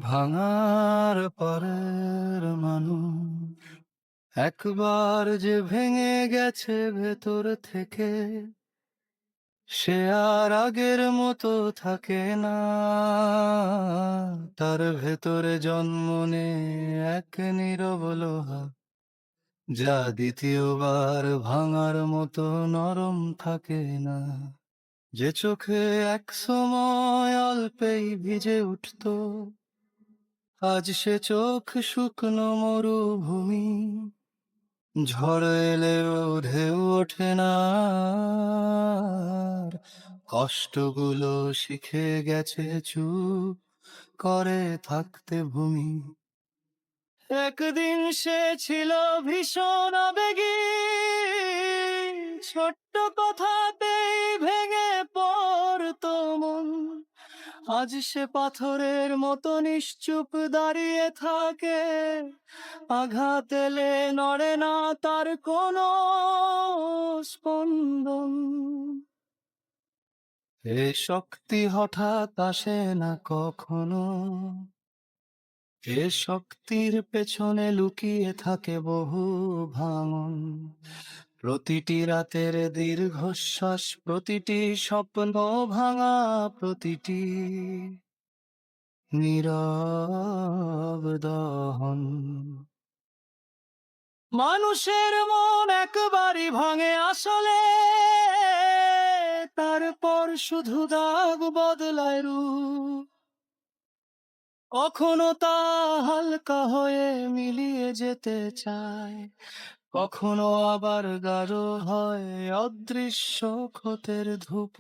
ভাঙার পরের মানুষ একবার যে ভেঙে গেছে ভেতর থেকে, সে আর আগের মতো থাকে না। তার ভেতরে জন্ম নেয় এক নীরব লোহা, যা দ্বিতীয়বার ভাঙার মতো নরম থাকে না। যে চোখে এক সময় অল্পেই ভিজে উঠতো, আজ সে চোখ শুকনো মরুভূমি। ঝড় এলেও ঢেউ ওঠে না আর, কষ্টগুলো শিখে গেছে চুপ করে থাকতে ভূমি। একদিন সে ছিল ভীষণ আবেগী, ছোট্ট কথাতেই ভেঙে পড়তো মন। আজ সে পাথরের মতো নিশ্চুপ দাঁড়িয়ে থাকে, আঘাত এলে নড়ে না তার কোনো স্পন্দন। এ শক্তি হঠাৎ আসে না কখনো, এ শক্তির পেছনে লুকিয়ে থাকে বহু ভাঙন। প্রতিটি রাতের দীর্ঘশ্বাস, প্রতিটি স্বপ্ন ভাঙা, প্রতিটি নীরব দহন। মানুষের মন একবারই ভাঙে আসলে, তারপর শুধু দাগ বদলায় রূপ। কখনো তা হালকা হয়ে মিলিয়ে যেতে চায়, কখনো আবার গাঢ় হয় অদৃশ্য ক্ষতের ধূপ।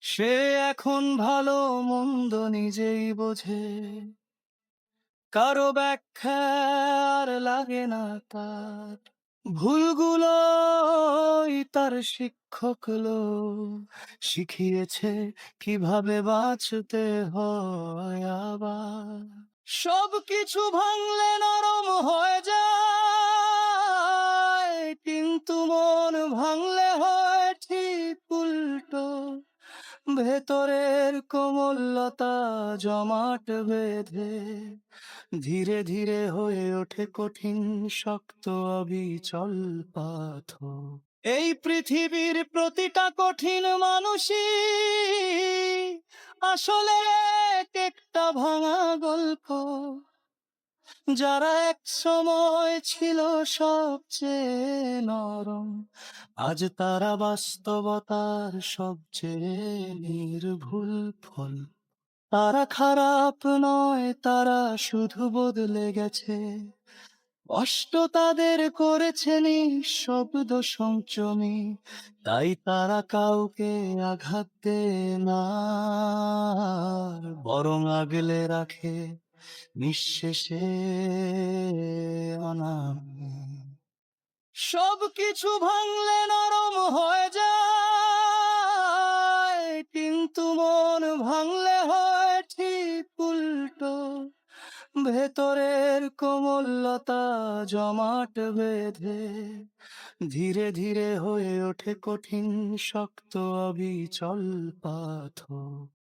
সে এখন ভালো মন্দ নিজেই বোঝে, কারো ব্যাখ্যা আর লাগে না তার। ভুলগুলোই তার শিক্ষক শিখিয়েছে কিভাবে বাঁচতে হয় আবার। সবকিছু ভাঙলে নরম হয়ে যায়, কিন্তু মন ভাঙলে হয় ঠিক উল্টো। ভেতরের কোমলতা জমাট বেঁধে ধীরে ধীরে হয়ে ওঠে কঠিন, শক্ত, অবিচল পাথর। এই পৃথিবীর প্রতিটা কঠিন মানুষই আসলে এক একটা ভাঙা গল্প। যারা এক সময় ছিল সবচেয়ে নরম, আজ তারা বাস্তবতার সবচেয়ে নির্ভুল ফল। তারা খারাপ নয়, তারা শুধু বদলে গেছে। কষ্ট তাদের করেছে নিঃশব্দ সংযমী, তাই তারা কাউকে আঘাত দেয় না, বরং আগলে রাখে নিঃশেষে অনামী। সবকিছু ভাঙলে নরম হয়ে যায়, কিন্তু মন ভাঙলে হয় ঠিক উল্টো। ভেতরের কোমলতা জমাট বেঁধে ধীরে ধীরে হয়ে ওঠে কঠিন, শক্ত, অবিচল পাথর।